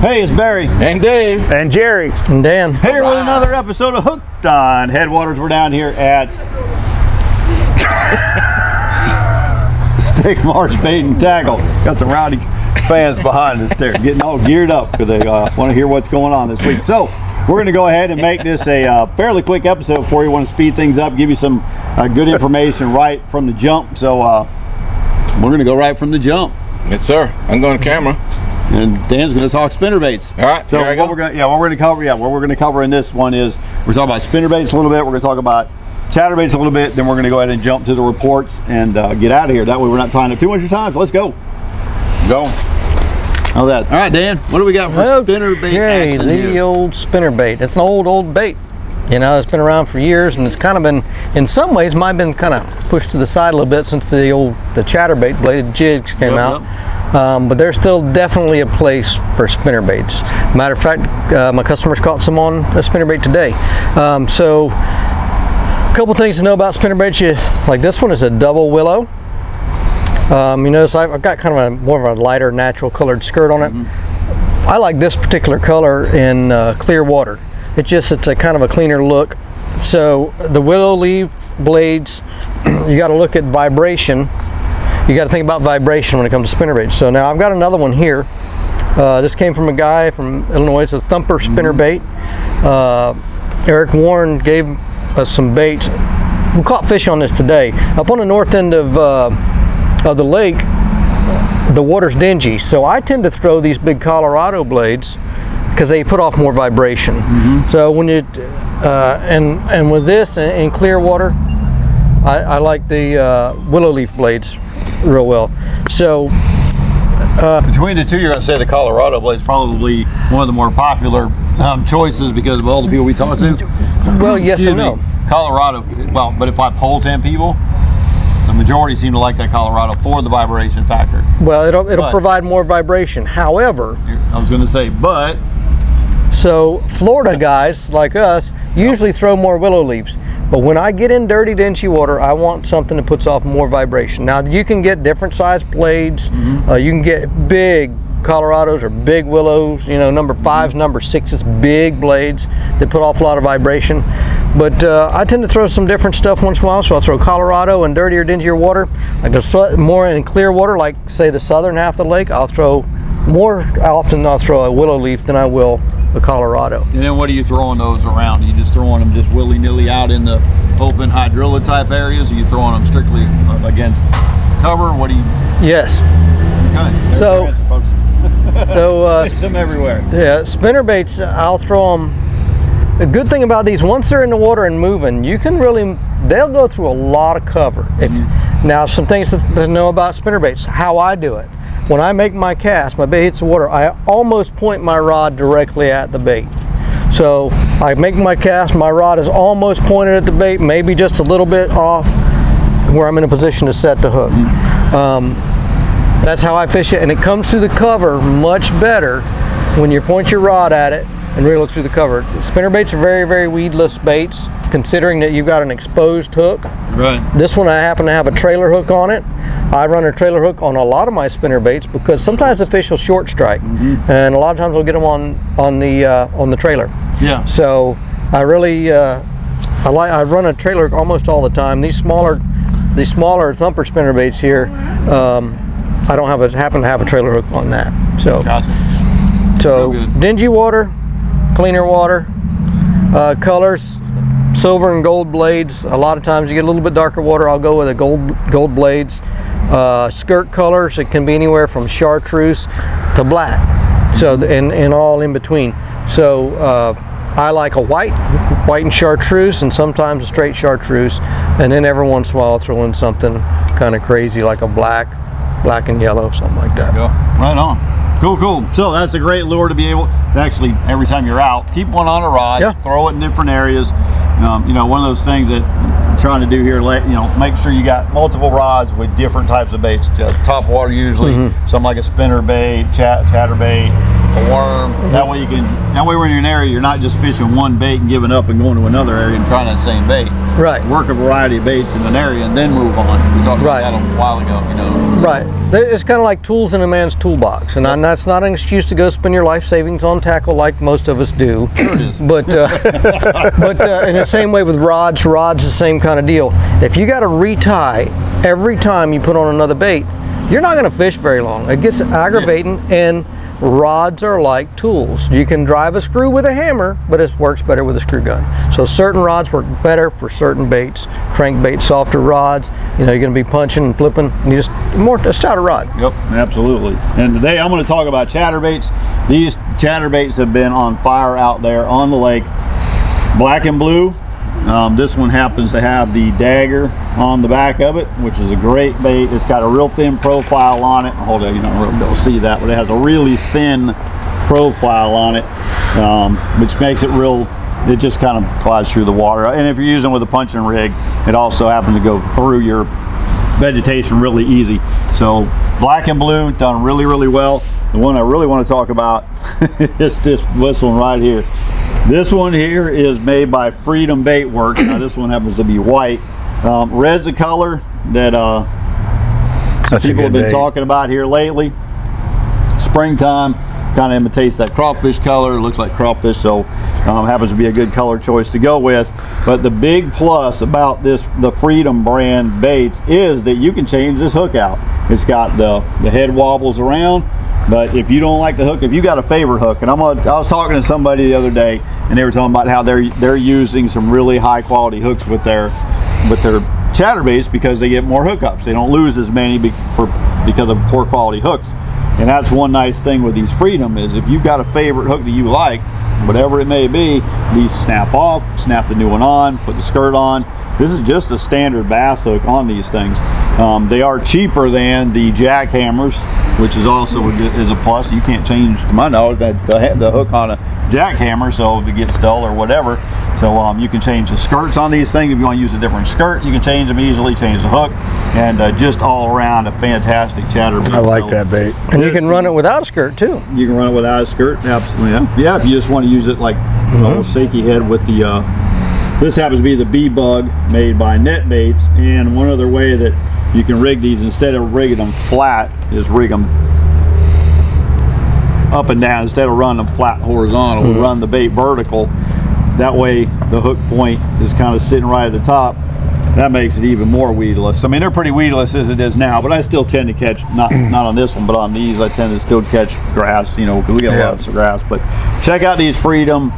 Hey, it's Barry. And Dave. And Jerry. And Dan. Here with another episode of Hooked on Headwaters. We're down here at Stick Marsh Bait and Tackle. Got some rowdy fans behind us there, getting all geared up because they want to hear what's going on this week. So we're going to go ahead and make this a fairly quick episode for you. Want to speed things up, give you some good information right from the jump. So we're going to go right from the jump. Yes, sir. I'm going to camera. And Dan's going to talk spinnerbaits. All right. So what we're going to cover in this one is we're talking about spinnerbaits a little bit. We're going to talk about chatterbaits a little bit. Then we're going to go ahead and jump to the reports and get out of here. That way we're not tying up too much of your time. So let's go. Go. All that. All right, Dan. What do we got for spinnerbait action here? The old spinnerbait. It's an old bait. You know, it's been around for years, and it's kind of been, in some ways, might have been kind of pushed to the side a little bit since the chatterbait bladed jigs came out. But there's still definitely a place for spinnerbaits. Matter of fact, my customers caught some on a spinnerbait today. So a couple things to know about spinnerbaits. Like this one is a double willow. You notice I've got kind of more of a lighter natural colored skirt on it. I like this particular color in clear water. It's a kind of a cleaner look. So the willow leaf blades, you got to look at vibration. You got to think about vibration when it comes to spinnerbaits. So now I've got another one here. This came from a guy from Illinois. It's a thumper spinnerbait. Eric Warren gave us some baits. We caught fish on this today. Up on the north end of the lake, the water's dingy. So I tend to throw these big Colorado blades because they put off more vibration. So when you and with this in clear water, I like the willow leaf blades real well. So between the two, you're going to say the Colorado blade's probably one of the more popular choices because of all the people we talk to. Well, yes and no. Colorado, well, but if I poll 10 people, the majority seem to like that Colorado for the vibration factor. Well, it'll provide more vibration. However, I was going to say, but so Florida guys like us usually throw more willow leaves. But when I get in dirty, dingy water, I want something that puts off more vibration. Now, you can get different size blades. You can get big Colorados or big willows, you know, number 5s, number 6s, big blades that put off a lot of vibration. But I tend to throw some different stuff once in a while, so I'll throw Colorado in dirtier, dingier water. Like more in clear water, like say the southern half of the lake, I'll throw more often I'll throw a willow leaf than I will a Colorado. And then what are you throwing those around? Are you just throwing them just willy-nilly out in the open hydrilla type areas? Are you throwing them strictly against cover? What do you? Yes. Okay. So some everywhere. Yeah, spinnerbaits, I'll throw them. The good thing about these, once they're in the water and moving, you can really, they'll go through a lot of cover. Now, some things to know about spinnerbaits, how I do it. When I make my cast, my bait hits the water, I almost point my rod directly at the bait. So I make my cast, my rod is almost pointed at the bait, maybe just a little bit off where I'm in a position to set the hook. That's how I fish it, and it comes through the cover much better when you point your rod at it and reel it through the cover. Spinnerbaits are very, very weedless baits, considering that you've got an exposed hook. Right. This one I happen to have a trailer hook on it. I run a trailer hook on a lot of my spinnerbaits because sometimes the fish will short strike, and a lot of times I'll get them on the trailer. Yeah. So I really I run a trailer hook almost all the time. These smaller thumper spinnerbaits here, I don't happen to have a trailer hook on that. So gotcha. So dingy water, cleaner water, colors, silver and gold blades. A lot of times you get a little bit darker water, I'll go with the gold blades. Skirt colors, it can be anywhere from chartreuse to black, so and all in between. So I like a white and chartreuse, and sometimes a straight chartreuse, and then every once in a while I'll throw in something kind of crazy like a black and yellow, something like that. Go. Right on. Cool. So that's a great lure to be able to actually, every time you're out, keep one on a rod, throw it in different areas. You know, one of those things that I'm trying to do here, make sure you got multiple rods with different types of baits. Top water usually, something like a spinnerbait, chatterbait, a worm. That way when you're in an area, you're not just fishing one bait and giving up and going to another area and trying that same bait. Right. Work a variety of baits in an area and then move on. We talked about that a while ago, you know. Right. It's kind of like tools in a man's toolbox, and that's not an excuse to go spend your life savings on tackle like most of us do. Sure it is. But in the same way with rods the same kind of deal. If you got to retie every time you put on another bait, you're not going to fish very long. It gets aggravating, and rods are like tools. You can drive a screw with a hammer, but it works better with a screw gun. So certain rods work better for certain baits. Crankbait, softer rods. You know, you're going to be punching and flipping. You just a stouter rod. Yep, absolutely. And today I'm going to talk about chatterbaits. These chatterbaits have been on fire out there on the lake. Black and blue. This one happens to have the dagger on the back of it, which is a great bait. It's got a real thin profile on it. Hold on, you don't really be able to see that, but it has a really thin profile on it, which makes it real. It just kind of glides through the water. And if you're using it with a punching rig, it also happens to go through your vegetation really easy. So black and blue, done really, really well. The one I really want to talk about is this one right here. This one here is made by Freedom Bait Works. Now this one happens to be white. Red's a color that people have been talking about here lately. Springtime, kind of imitates that crawfish color. It looks like crawfish, so happens to be a good color choice to go with. But the big plus about the Freedom brand baits is that you can change this hook out. It's got the head wobbles around. But if you don't like the hook, if you got a favorite hook, and I was talking to somebody the other day, and they were talking about how they're using some really high quality hooks with their chatterbaits because they get more hookups. They don't lose as many because of poor quality hooks. And that's one nice thing with these Freedom is if you've got a favorite hook that you like, whatever it may be, these snap off, snap the new one on, put the skirt on. This is just a standard bass hook on these things. They are cheaper than the jackhammers, which is also is a plus. You can't change, to my knowledge, the hook on a jackhammer, so if it gets dull or whatever. So you can change the skirts on these things. If you want to use a different skirt, you can change them easily, change the hook, and just all around a fantastic chatterbait. I like that bait. And you can run it without a skirt too. You can run it without a skirt, absolutely. Yeah, if you just want to use it like a shaky head with the this happens to be the B-Bug made by Net Baits, and one other way that you can rig these instead of rigging them flat is rig them up and down. Instead of running them flat horizontal, run the bait vertical. That way the hook point is kind of sitting right at the top. That makes it even more weedless. I mean, they're pretty weedless as it is now, but I still tend to catch, not on this one, but on these I tend to still catch grass, you know, because we get a lot of grass. But check out these Freedom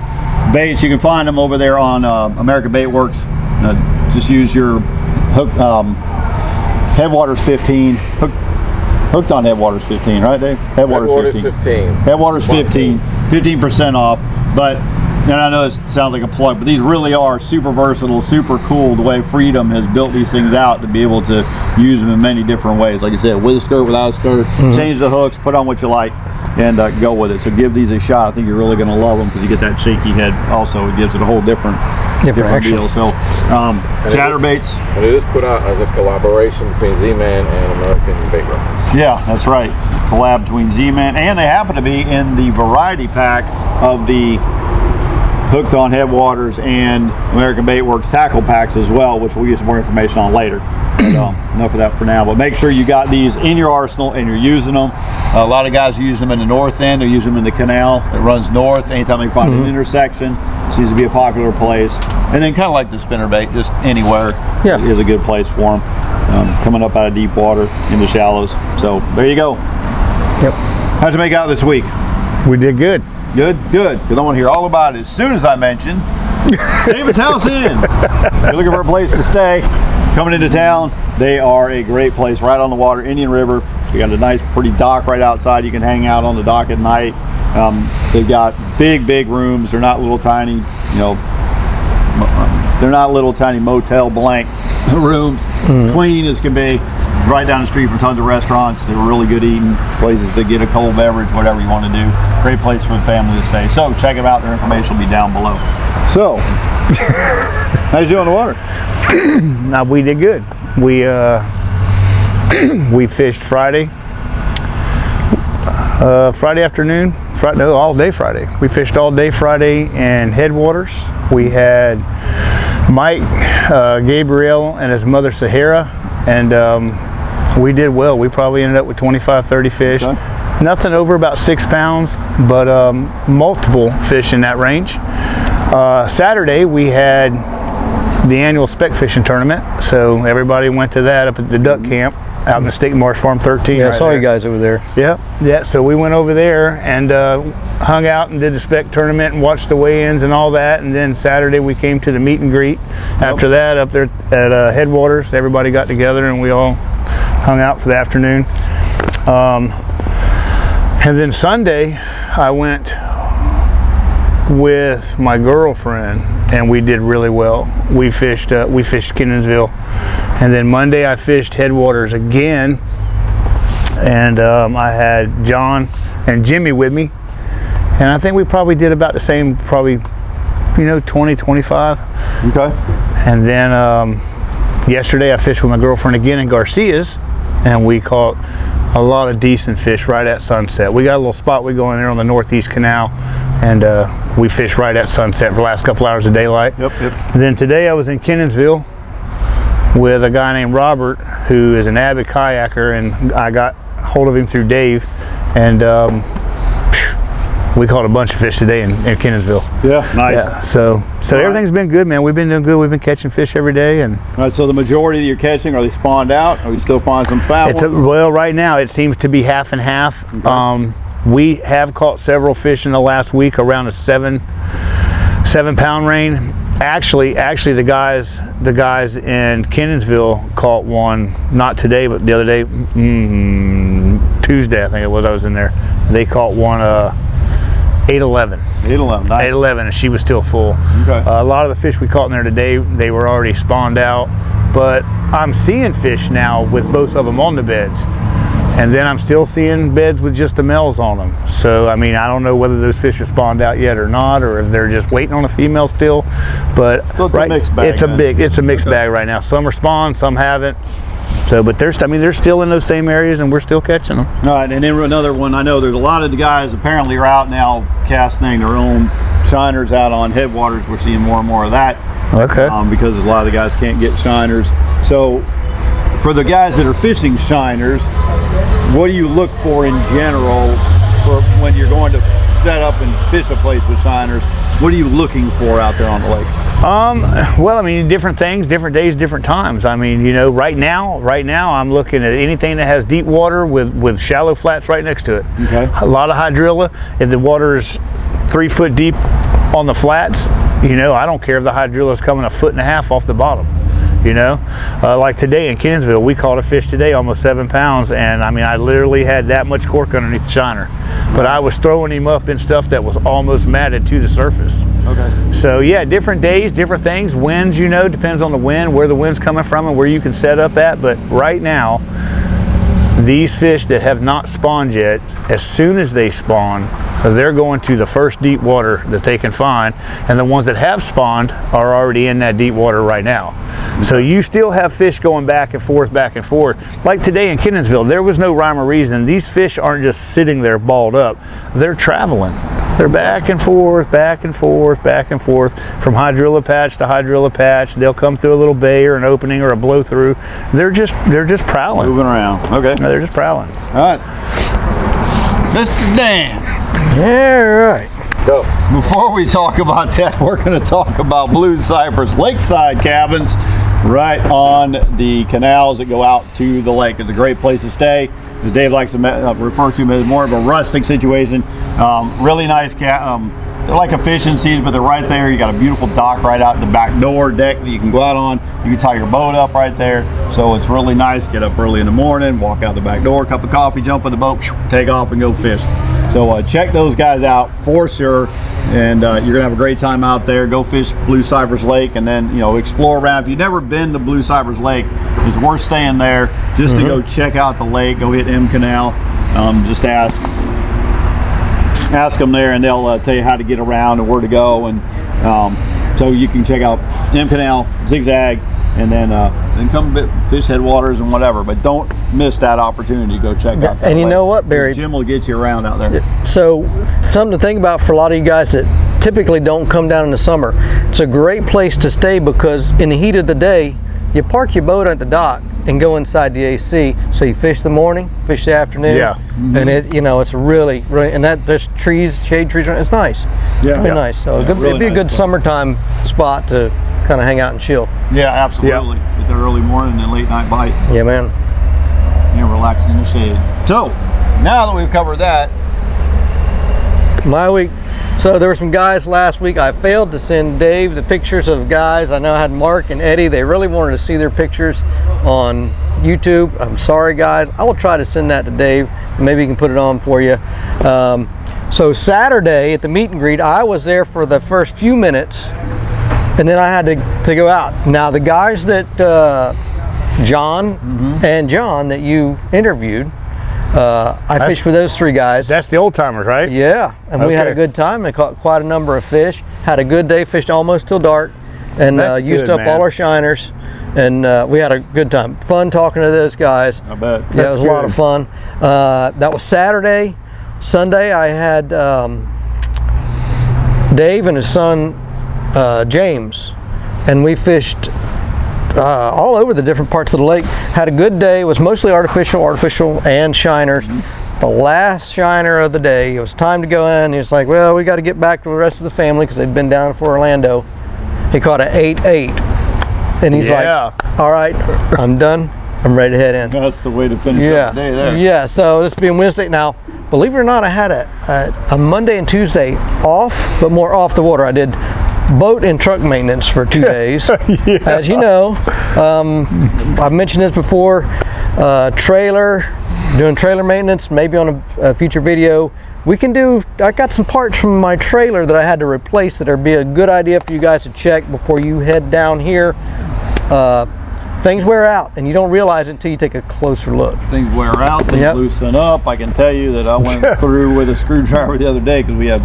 baits. You can find them over there on American Bait Works. Just use your hook, Headwaters 15. Hooked on Headwaters 15, right, Dave? Headwaters 15. Headwaters 15. 15% off. But, and I know it sounds like a plug, but these really are super versatile, super cool the way Freedom has built these things out to be able to use them in many different ways. Like I said, with a skirt, without a skirt, change the hooks, put on what you like, and go with it. So give these a shot. I think you're really going to love them because you get that shaky head also. It gives it a whole different deal. So chatterbaits. And it is put out as a collaboration between Z-Man and American Bait Works. Yeah, that's right. Collab between Z-Man, and they happen to be in the variety pack of the Hooked on Headwaters and American Bait Works tackle packs as well, which we'll get some more information on later. But, enough of that for now. But make sure you got these in your arsenal and you're using them. A lot of guys use them in the north end. They're using them in the canal that runs north. Anytime they find an intersection, seems to be a popular place. And then kind of like the spinnerbait, just anywhere is a good place for them. Coming up out of deep water in the shallows. So there you go. Yep. How'd you make out this week? We did good. Good, because I want to hear all about it as soon as I mention David's House Inn. If you're looking for a place to stay, coming into town, they are a great place right on the water, Indian River. They got a nice, pretty dock right outside. You can hang out on the dock at night. They've got big rooms. They're not little tiny, you know, they're not little tiny motel blank rooms. Clean as can be. Right down the street from tons of restaurants. They're really good eating places to get a cold beverage, whatever you want to do. Great place for the family to stay. So check them out. Their information will be down below. So, how's you on the water? Now we did good. We fished Friday afternoon. all day Friday. We fished all day Friday in Headwaters. We had Mike, Gabriel, and his mother Sahara, and we did well. We probably ended up with 25, 30 fish. Okay. Nothing over about 6 pounds, but multiple fish in that range. Saturday we had the annual spec fishing tournament, so everybody went to that up at the duck camp out in the State Marsh Farm 13. Yeah, I right saw there. you guys over there. Yeah. So we went over there and hung out and did the spec tournament and watched the weigh-ins and all that. And then Saturday we came to the meet and greet. After that, up there at Headwaters, everybody got together and we all hung out for the afternoon. And then Sunday, I went with my girlfriend and we did really well. We fished Kenansville, and then Monday I fished Headwaters again, and I had John and Jimmy with me, and I think we probably did about the same, probably 20, 25. Okay. And then yesterday I fished with my girlfriend again in Garcia's, and we caught a lot of decent fish right at sunset. We got a little spot we go in there on the northeast canal, and we fished right at sunset for the last couple hours of daylight. Yep. And then today I was in Kenansville with a guy named Robert, who is an avid kayaker, and I got hold of him through Dave, and we caught a bunch of fish today in Kenansville. Yeah, nice. Yeah, so everything's been good, man. We've been doing good. We've been catching fish every day, and All right, so the majority that you're catching, are they spawned out? Are we still finding some foul ones? well, right now it seems to be half and half. Okay. We have caught several fish in the last week around a 7 pound range. Actually, the guys in Kenansville caught one, not today, but the other day, Tuesday I think it was. I was in there. They caught one 811. 811, nice. 811, and she was still full. Okay. A lot of the fish we caught in there today, they were already spawned out, but I'm seeing fish now with both of them on the beds. And then I'm still seeing beds with just the males on them. So, I mean, I don't know whether those fish are spawned out yet or not, or if they're just waiting on a female still. But So it's a mixed bag, it's a mixed bag right now. Some are spawned, some haven't. So, but they're still in those same areas, and we're still catching them. All right, and then another one, I know there's a lot of the guys apparently are out now casting their own shiners out on Headwaters. We're seeing more and more of that. Okay. Because a lot of the guys can't get shiners. So for the guys that are fishing shiners, what do you look for in general for when you're going to set up and fish a place with shiners? What are you looking for out there on the lake? Well, I mean, different things, different days, different times. I mean, right now I'm looking at anything that has deep water with shallow flats right next to it. Okay. A lot of hydrilla. If the water is 3 foot deep on the flats, I don't care if the hydrilla is coming 1.5 feet off the bottom. Like today in Kenansville, we caught a fish today, almost 7 pounds, and I mean, I literally had that much cork underneath the shiner. But I was throwing him up in stuff that was almost matted to the surface. Okay. So yeah, different days, different things. Winds, depends on the wind, where the wind's coming from and where you can set up at. But right now, these fish that have not spawned yet, as soon as they spawn, they're going to the first deep water that they can find, and the ones that have spawned are already in that deep water right now. So you still have fish going back and forth. Like today in Kenansville, there was no rhyme or reason. These fish aren't just sitting there balled up. They're traveling. They're back and forth from hydrilla patch to hydrilla patch. They'll come through a little bay or an opening or a blow through. They're just prowling. Moving around. Okay. They're just prowling. All right. Mr. Dan. Yeah, right. Go. Before we talk about that, we're going to talk about Blue Cypress Lakeside cabins right on the canals that go out to the lake. It's a great place to stay. As Dave likes to refer to them as more of a rustic situation. Really nice they're like efficiencies, but they're right there. You got a beautiful dock right out the back door deck that you can go out on. You can tie your boat up right there. So it's really nice. Get up early in the morning, walk out the back door, cup of coffee, jump in the boat, take off and go fish. So check those guys out for sure, and you're gonna have a great time out there. Go fish Blue Cypress Lake, and then explore around. If you've never been to Blue Cypress Lake, it's worth staying there just to go check out the lake. Go hit M Canal. Just ask them there, and they'll tell you how to get around and where to go. And so you can check out M Canal, Zigzag, and then come fish Headwaters and whatever. But don't miss that opportunity to go check out that And you lake. know what, Barry? Jim will get you around out there. So something to think about for a lot of you guys that typically don't come down in the summer. It's a great place to stay because in the heat of the day, you park your boat at the dock and go inside the AC. So you fish the morning, fish the afternoon. Yeah. And it's really, and there's trees, shade trees. It's nice. Yeah. Really nice. So it'd really be a nice good place. summertime spot to kind of hang out and chill. Yeah, absolutely. With the early morning and late night bite. Yeah, man. And relaxing in the shade. So now that we've covered that, My week. So there were some guys last week. I failed to send Dave the pictures of guys. I know I had Mark and Eddie. They really wanted to see their pictures on YouTube. I'm sorry, guys. I will try to send that to Dave. Maybe he can put it on for you. So Saturday at the meet and greet, I was there for the first few minutes, and then I had to go out. Now the guys that John and John that you interviewed, I fished with those three guys. That's the old timers, right? Yeah, and we had a Okay. good time. They caught quite a number of fish. Had a good day, fished almost till dark, and That's used good, up man. all our shiners. And we had a good time. Fun talking to those guys. I bet. Yeah, it was a lot of fun. That was Saturday. Sunday, I had Dave and his son James, and we fished all over the different parts of the lake. Had a good day. It was mostly artificial and shiners. The last shiner of the day, it was time to go in. He was like, well, we got to get back to the rest of the family because they'd been down for Orlando. He caught an 8.8, and he's like, all right, I'm done. I'm ready to head in. That's the way to finish Yeah, up the day there. yeah. So this being Wednesday now, believe it or not, I had a Monday and Tuesday off, but more off the water. I did boat and truck maintenance for 2 days. As you know, I've mentioned this before. Doing trailer maintenance, maybe on a future video. I got some parts from my trailer that I had to replace that would be a good idea for you guys to check before you head down here. Things wear out, and you don't realize it until you take a closer look. Things wear out, things loosen up. I can tell you that I went through with a screwdriver the other day because we have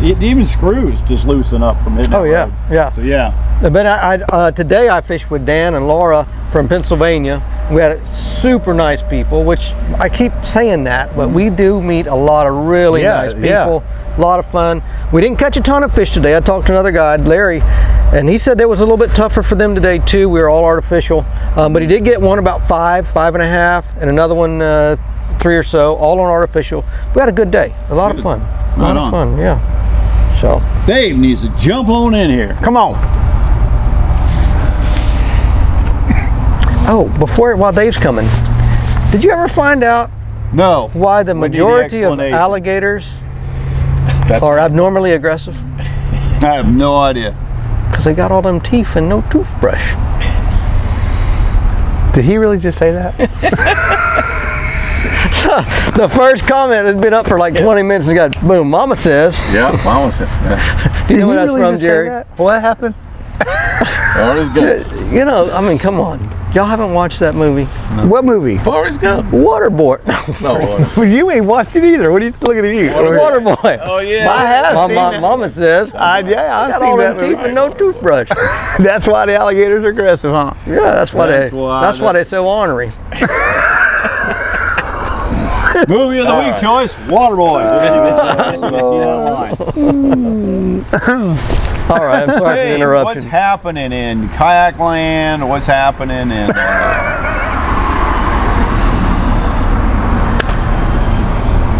even screws just loosen up from hitting. Oh yeah, road. yeah. So yeah. But today I fished with Dan and Laura from Pennsylvania. We had super nice people, which I keep saying that, but we do meet a lot of really nice people. A lot of fun. We didn't catch a ton of fish today. I talked to another guy, Larry, and he said it was a little bit tougher for them today too. We were all artificial, but he did get one about 5.5, and another one 3 or so, all on artificial. We had a good day. A lot of fun. A lot of fun, yeah. So Dave needs to jump on in here. Come on. Oh, while Dave's coming, did you ever find out No. why the We need the majority of explanation. alligators are abnormally aggressive? I have no idea. Because they got all them teeth and no toothbrush. Did he really just say that? The first comment has been up for like 20 minutes and got boom. Mama says. Yeah, mama said. Yeah. Do you know where Did he that's really from, just say Jerry? that? What happened? Forrest Gump. You know, I mean, come on. Y'all haven't watched that movie? What movie? Forrest Gump. Waterboy. No, Well, you ain't watched it either. What are you looking at you? Waterboy. Oh yeah. I have seen that. Mama says. I've Got seen all that them teeth movie. and no toothbrush. That's why the alligators are aggressive, huh? Yeah, that's why That's why they're so ornery. Movie of the week choice, Waterboy. All right, I'm sorry for the Hey, interruption. what's happening in kayak land? What's happening in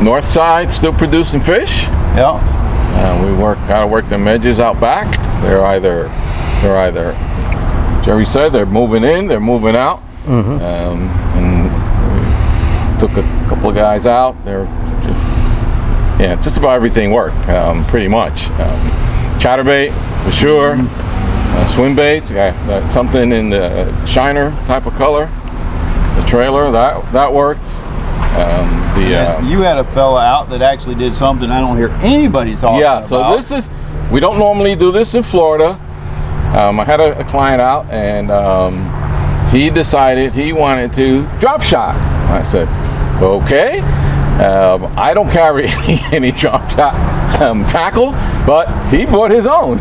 North side still producing fish. yeah. We gotta work them edges out back. They're either Jerry said they're moving in, they're moving out. And we took a couple of guys out. They're just about everything worked pretty much. Chatterbait for sure. Swim baits. Got something in the shiner type of color. The trailer that worked. You had a fella out that actually did something I don't hear anybody talking about. So this is, we don't normally do this in Florida. I had a client out and he decided he wanted to drop shot. I said, okay. I don't carry any drop shot tackle, but he brought his own.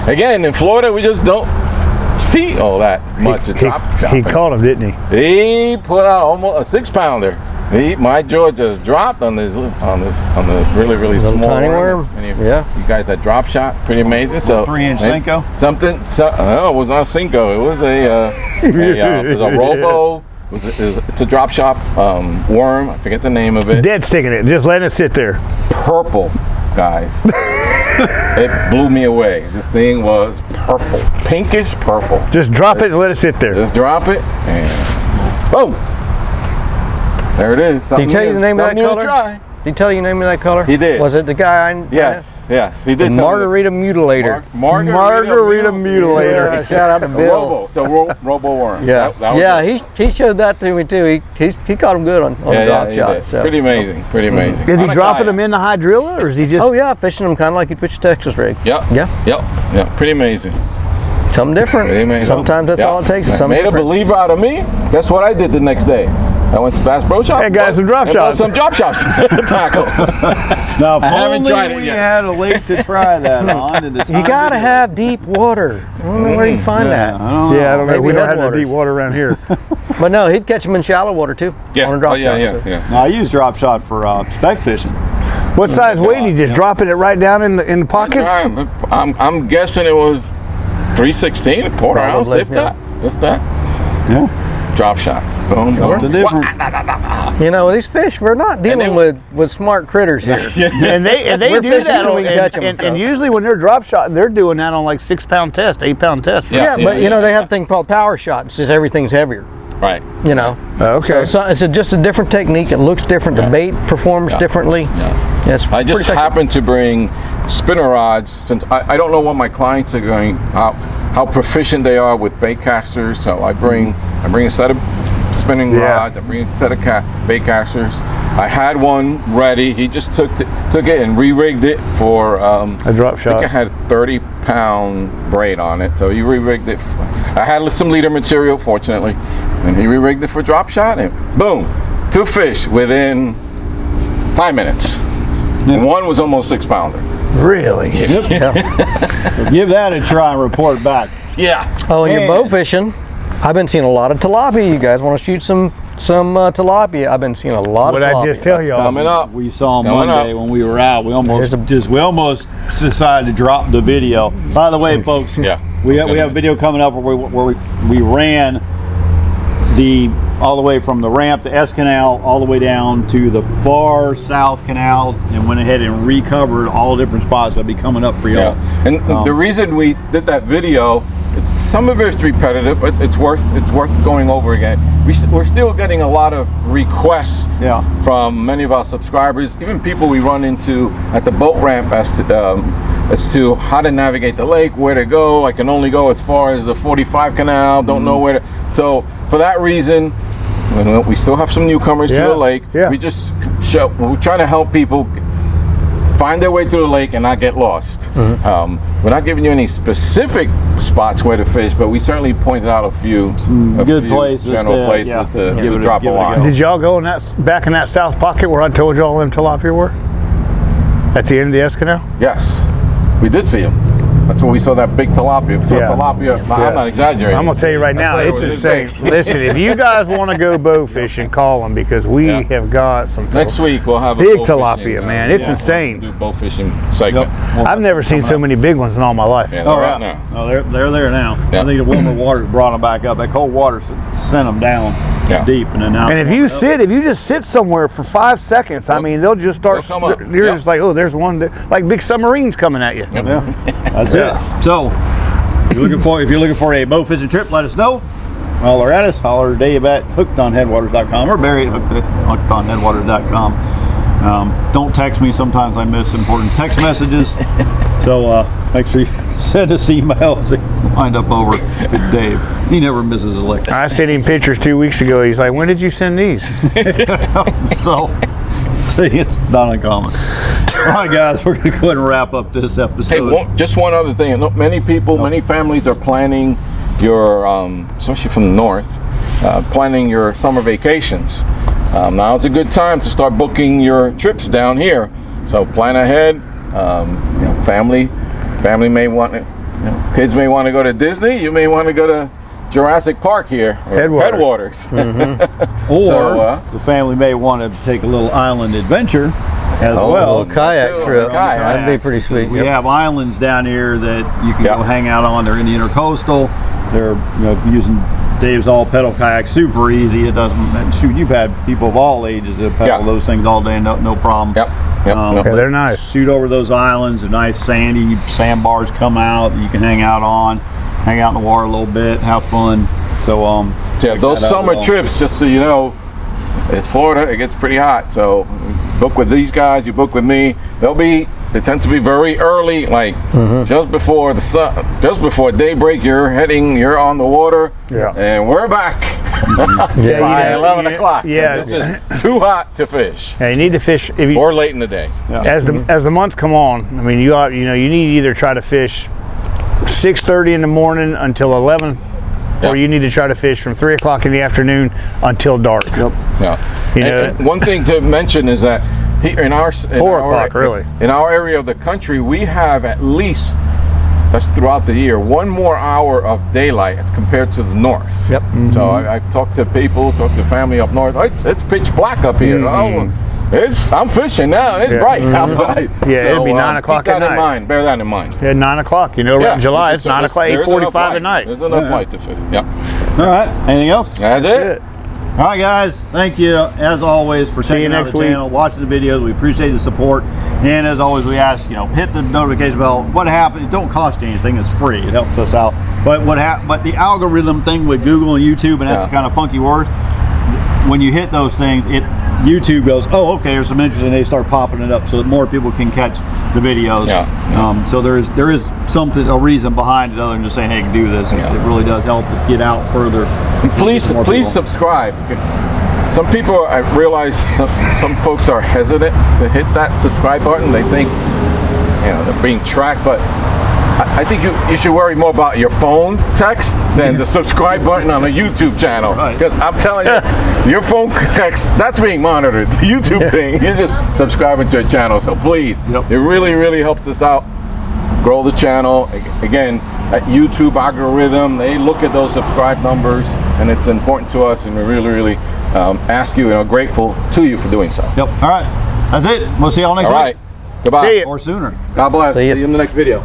Again, in Florida, we just don't see all that much of drop He shopping. caught him, didn't he? He put out almost a 6-pounder. My jaw just dropped on this really Little small tiny worm. And Yeah. you guys that drop shot, pretty amazing. So 3-inch maybe Cinco? No, it was not Cinco. It was it was a Robo. It's a drop shop worm. I forget the name of it. Dead sticking it, just letting it sit there. Purple, guys. It blew me away. This thing was purple, pinkish purple. Just drop it and let it sit there. Just drop it and boom. There it is. Did he tell you the name of that Something new to color? try. Did he tell you the name of that color? He did. Was it the guy? Yes, he did. The tell me Margarita Mutilator. that. Margarita Mutilator. Yeah, shout out to Bill. Robo. It's a robo worm. Yeah, That was it. he showed that to me too. He caught him good on the drop he shot. did. So. Pretty amazing. Pretty amazing. Is he On a dropping kayak. them in the hydrilla, or is he just? Oh yeah, fishing them kind of like you'd fish a Texas rig. Yep. Yeah. Pretty amazing. Something different. Pretty amazing. Sometimes that's Yeah. all it takes. Is something Made different. a believer out of me. Guess what I did the next day? I went to Bass Pro Shop. And got some drop and bought shots. Some drop shops. Tackle. Now, if I haven't only tried it we yet. had a lake to try that on. And the You time gotta to do it. have deep water. I don't know where you can find that. I don't know. Yeah, I don't know. Maybe We don't have no Headwaters. deep water around here. But no, he'd catch them in shallow water too. Yeah. On a drop Oh, yeah, shot. so. yeah. No, I use drop shot for speck fishing. What size weight? You just dropping it right down in the pockets? I'm guessing it was 3/16, a quarter ounce, Probably, if yeah. that. Yeah. Drop shot. Boom. Something different. You know, these fish, we're not dealing with smart critters here. And they We're do fishing that when on, we can catch 'em, and so. usually when they're drop shot, they're doing that on like 6-pound test, 8-pound test. Yeah. Yeah, but you know, they have a thing called power shot. It's just everything's heavier. Right. You know. Okay. So it's just a different technique. It looks different. The bait performs differently. Yes. I just happened to bring spinner rods, since I don't know what my clients are going, how proficient they are with bait casters. So I bring a set of spinning rods, I bring a set of bait casters. I had one ready. He just took it and re-rigged it for a drop I think shot. I had 30-pound braid on it, so he re-rigged it. I had some leader material, fortunately, and he re-rigged it for drop shot, and boom, 2 fish within 5 minutes. And one was almost 6-pounder. Really? So give that a try and report back. Yeah. Oh, and you're Man. bow fishing. I've been seeing a lot of tilapia. You guys want to shoot some tilapia? I've been seeing a lot What of tilapia. I just tell y'all? Coming up. We saw It's coming Monday up. when we were out. We almost There's decided to drop the video. By the way, folks, Yeah. we have a video coming up where we ran all the way from the ramp to S Canal all the way down to the far south canal and went ahead and recovered all different spots that'll be coming up for y'all. Yeah. And the reason we did that video, some of it's repetitive, but it's worth going over again. We're still getting a lot of requests from many of our subscribers, even people we run into at the boat ramp as to how to navigate the lake, where to go. I can only go as far as the 45 canal, don't know where to. So for that reason, we still have some newcomers to the lake. Yeah. We're trying to help people find their way through the lake and not get lost. We're not giving you any specific spots where to fish, but we certainly pointed out a few good places general to- places yeah. to Give it a- drop a give it a line. go. Did y'all go back in that south pocket where I told y'all them tilapia were? At the end of the S Canal? Yes, we did see them. That's where we saw that big tilapia. Tilapia. I'm not exaggerating. I'm gonna tell you right now, That's it's what it insane. is. Listen, if you guys want to go bow fishing, call them because we have got some Next week we'll have a big bow tilapia, fishing, man. It's we'll insane. do bow fishing segment. I've never seen so many big ones in all my life. Yeah, they're out now. Oh, they're there now. Yeah. I think the warmer water brought them back up. That cold water sent them down deep, and then now. And if you just sit somewhere for 5 seconds, I mean, they'll just start. They'll come up. You're Yep. just like, oh, there's one, like big submarines coming at you. Yeah, that's it. So, if you're looking for a bow fishing trip, let us know. Holler at us. Holler at Dave at hookedonheadwaters.com or Barry at hookedonheadwaters.com. Don't text me. Sometimes I miss important text messages. So make sure you send us emails and wind up over to Dave. He never misses a lick. I sent him pictures 2 weeks ago. He's like, when did you send these? So, see, it's not uncommon. All right, guys, we're going to go ahead and wrap up this episode. Hey, just one other thing. Many people, many families are planning your, especially from the north, planning your summer vacations. Now it's a good time to start booking your trips down here. So plan ahead. Family may want kids may want to go to Disney. You may want to go to Jurassic Park here. Or Headwaters. Or So, the family may want to take a little island adventure as well. A kayak trip. Kayak. That'd be pretty sweet. We Yep. have islands down here that you can Yep. go hang out on. They're in the intercoastal. They're using Dave's all pedal kayak, super easy. It doesn't shoot. You've had people of all ages that pedal those things all day, no problem. Yep. Yeah, they're nice. Shoot over those islands. A nice sandy sandbars come out that you can hang out on, hang out in the water a little bit, have fun. So Yeah, those summer trips, just so you know, in Florida it gets pretty hot. So book with these guys, you book with me. They tend to be very early, like just before the sun, just before daybreak. You're on the water, and we're back by 11 o'clock. Yeah, This is too hot to fish, yeah, you need to fish if you, or late in the day. as the months come on. I mean, you need to either try to fish 6:30 in the morning until 11, or you need to try to fish from 3 o'clock in the afternoon until dark. Yep. Yeah. You know, And one thing to mention is that here in our 4 o'clock really. In our area of the country, we have at least, that's throughout the year, 1 more hour of daylight as compared to the north. Yep. So I talk to people, talk to family up north. It's pitch black up here. Oh, I'm fishing now. It's bright outside. Yeah, it'd be 9 o'clock keep that at in night. mind. Bear that in mind. At 9 o'clock, around July, it's 9 o'clock, there's enough 8:45 light. at night. There's enough light to fish. Yep. All right. Anything else? That's it. All right, guys. Thank you as always for See you checking out next the week. channel, watching the videos. We appreciate the support, and as always, we ask hit the notification bell. What happened? It don't cost you anything. It's free. It helps us out. But but the algorithm thing with Google and YouTube, and that's kind of funky word. When you hit those things, YouTube goes, oh, okay, there's some interest, and they start popping it up so that more people can catch the videos. So there is a reason behind it other than just saying, hey, do this. It really does help it get out further. And please subscribe. Some people, I realize some folks are hesitant to hit that subscribe button. They think they're being tracked, but I think you should worry more about your phone text than the subscribe button on a YouTube channel. Because I'm telling you, your phone text, that's being monitored. The YouTube thing, you're just subscribing to a channel. So please, it really, really helps us out. Grow the channel. Again, that YouTube algorithm, they look at those subscribe numbers, and it's important to us, and we really, really ask you, grateful to you for doing so. Yep. All right. That's it. We'll see y'all next week. All right. Goodbye. See ya. Or sooner. God bless. See ya. See you in the next video.